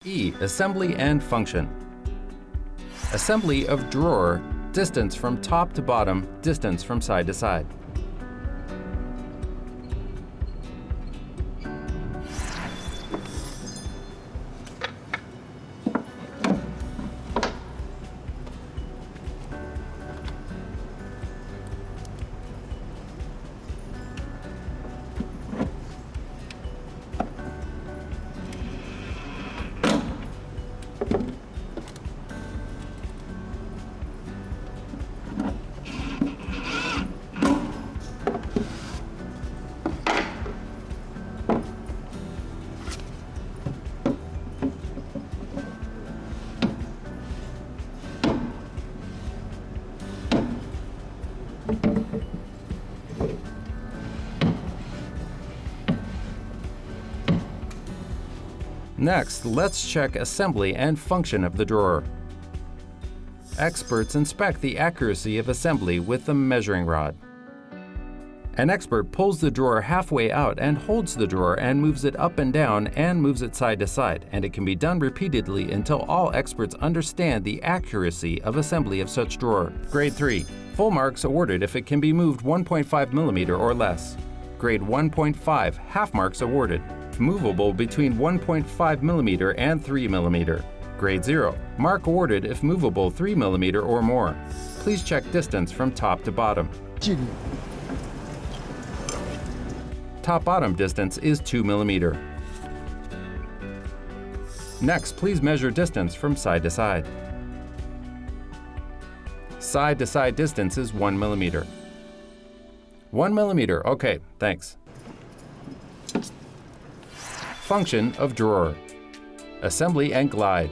E. Assembly and function. Assembly of drawer, distance from top to bottom, distance from side to side. Next, let's check assembly and function of the drawer. Experts inspect the accuracy of assembly with the measuring rod. An expert pulls the drawer halfway out and holds the drawer and moves it up and down and moves it side to side, and it can be done repeatedly until all experts understand the accuracy of assembly of such drawer. Grade 3. Full marks awarded if it can be moved 1.5 mm or less. Grade 1.5. Half marks awarded. Movable between 1.5 mm and 3 mm. Grade 0. Mark awarded if movable 3 mm or more. Please check distance from top to bottom. Top-bottom distance is 2 mm. Next, please measure distance from side to side. Side-to-side distance is 1 mm. 1 mm, okay, thanks. Function of drawer. Assembly and glide.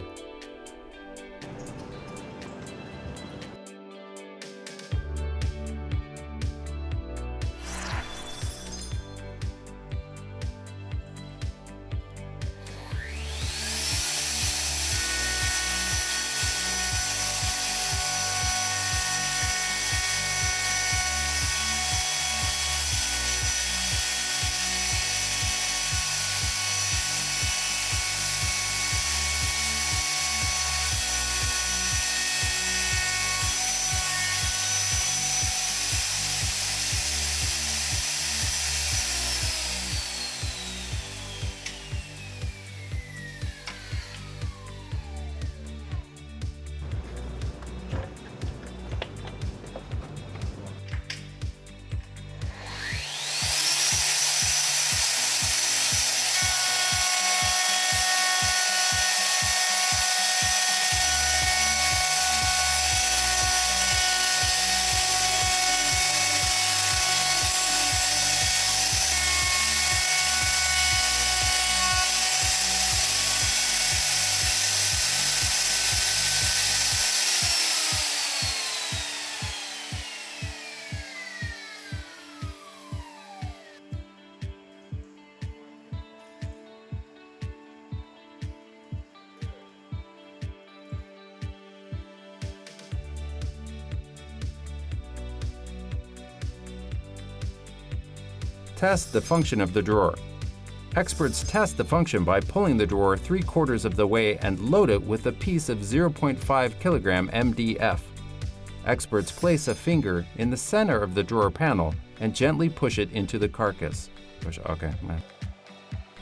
Test the function of the drawer. Experts test the function by pulling the drawer 3/4 of the way and load it with a piece of 0.5 kg MDF. Experts place a finger in the center of the drawer panel and gently push it into the carcass.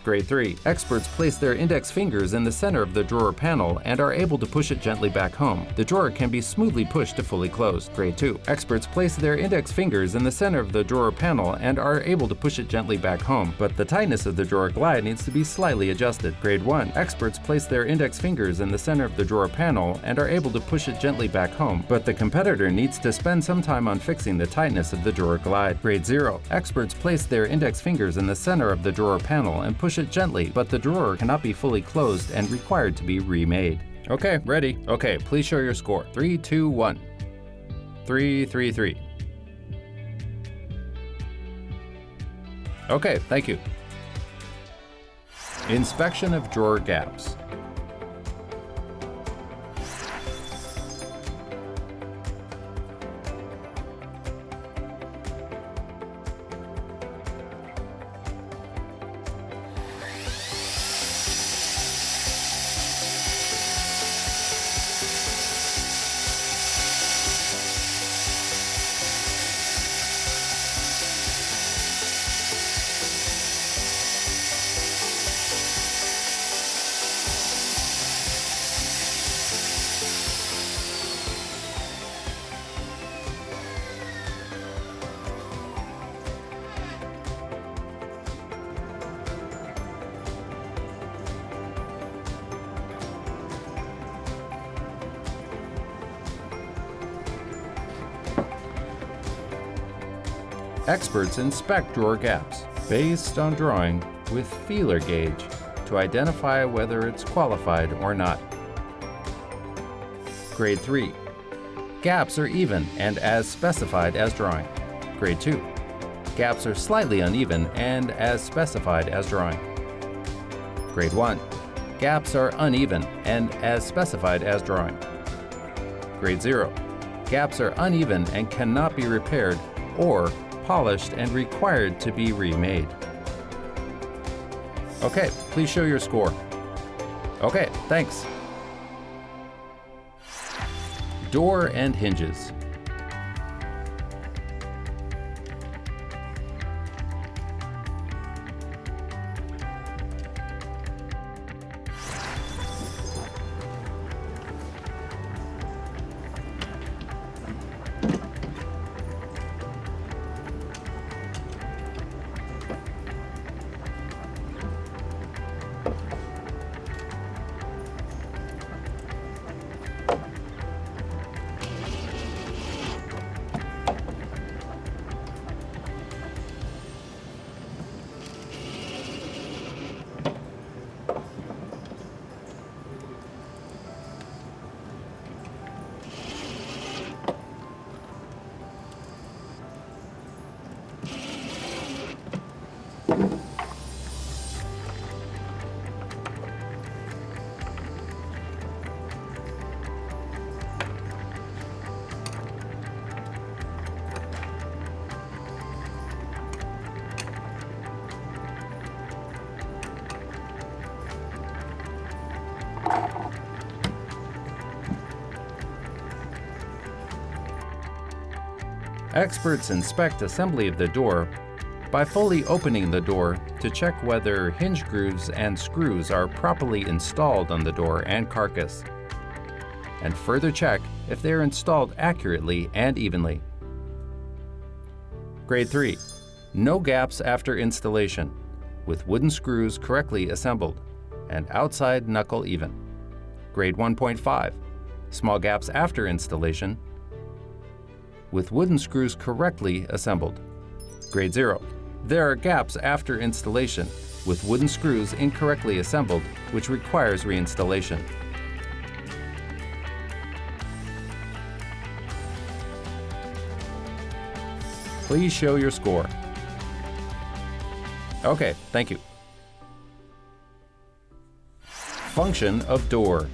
Grade 3. Experts place their index fingers in the center of the drawer panel and are able to push it gently back home. The drawer can be smoothly pushed to fully close. Grade 2. Experts place their index fingers in the center of the drawer panel and are able to push it gently back home, but the tightness of the drawer glide needs to be slightly adjusted. Grade 1. Experts place their index fingers in the center of the drawer panel and are able to push it gently back home, but the competitor needs to spend some time on fixing the tightness of the drawer glide. Grade 0. Experts place their index fingers in the center of the drawer panel and push it gently, but the drawer cannot be fully closed and required to be remade. Okay, ready. Okay, please show your score. 3, 2, 1. 3, 3, 3. Okay, thank you. Inspection of drawer gaps. Experts inspect drawer gaps based on drawing with feeler gauge to identify whether it's qualified or not. Grade 3. Gaps are even and as specified as drawing. Grade 2. Gaps are slightly uneven and as specified as drawing. Grade 1. Gaps are uneven and as specified as drawing. Grade 0. Gaps are uneven and cannot be repaired or polished and required to be remade. Okay, please show your score. Okay, thanks. Door and hinges. Experts inspect assembly of the door by fully opening the door to check whether hinge grooves and screws are properly installed on the door and carcass, and further check if they are installed accurately and evenly. Grade 3. No gaps after installation, with wooden screws correctly assembled and outside knuckle even. Grade 1.5. Small gaps after installation, with wooden screws correctly assembled. Grade 0. There are gaps after installation, with wooden screws incorrectly assembled, which requires reinstallation. Please show your score. Okay, thank you. Function of door.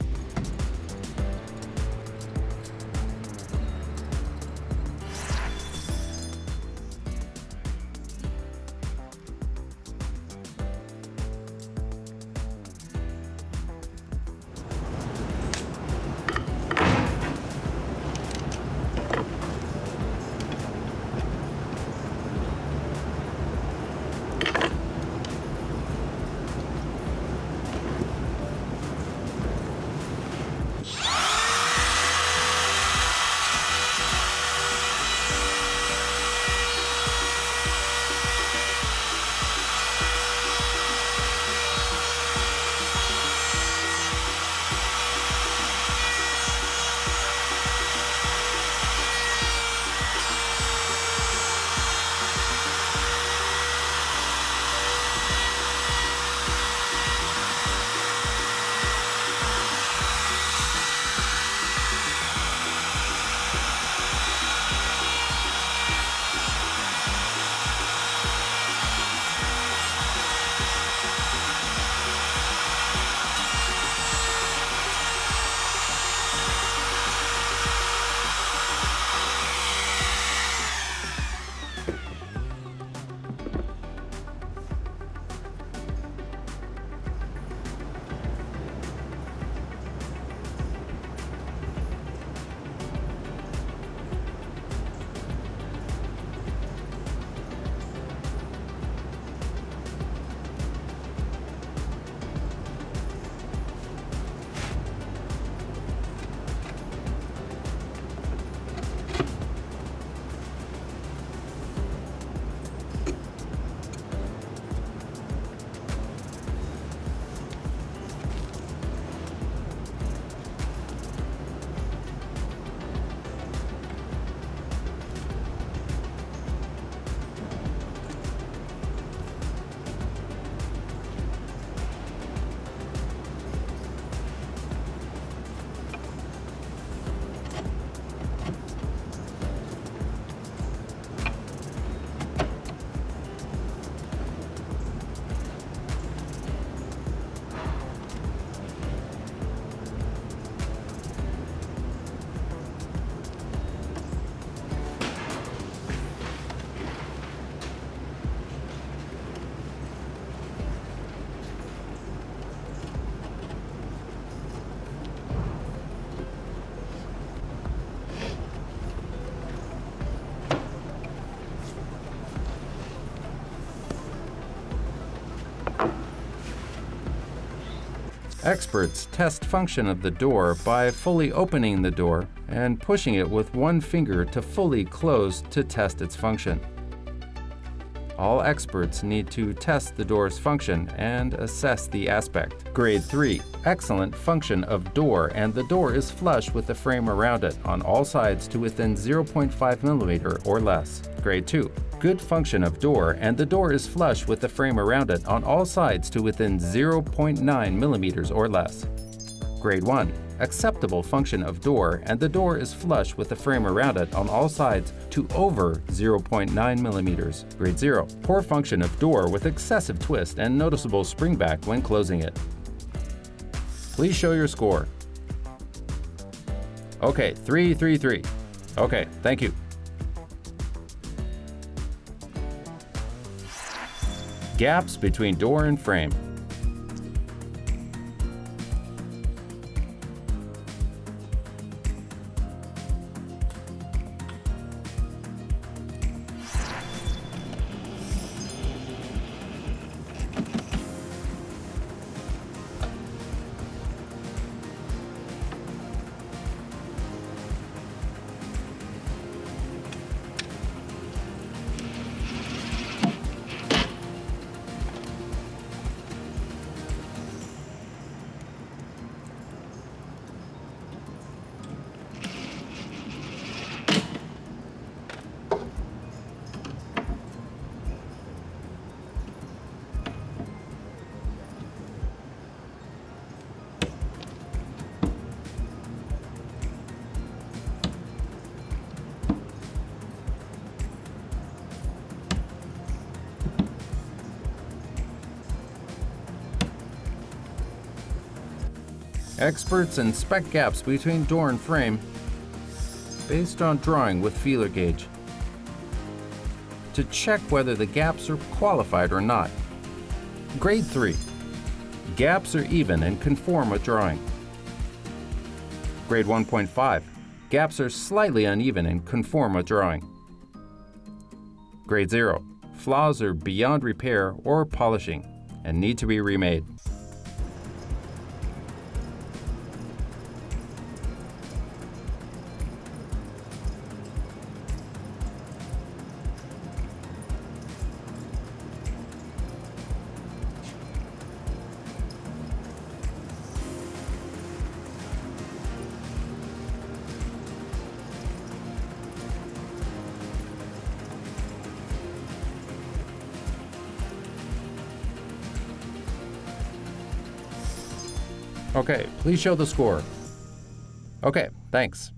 Experts test function of the door by fully opening the door and pushing it with one finger to fully close to test its function. All experts need to test the door's function and assess the aspect. Grade 3. Excellent function of door and the door is flush with the frame around it on all sides to within 0.5 mm or less. Grade 2. Good function of door and the door is flush with the frame around it on all sides to within 0.9 mm or less. Grade 1. Acceptable function of door and the door is flush with the frame around it on all sides to over 0.9 mm. Grade 0. Poor function of door with excessive twist and noticeable springback when closing it. Please show your score. Okay, 3, 3, 3. Okay, thank you. Gaps between door and frame. Experts inspect gaps between door and frame based on drawing with feeler gauge to check whether the gaps are qualified or not. Grade 3. Gaps are even and conform with drawing. Grade 1.5. Gaps are slightly uneven and conform with drawing. Grade 0. Flaws are beyond repair or polishing and need to be remade. Okay, please show the score. Okay, thanks.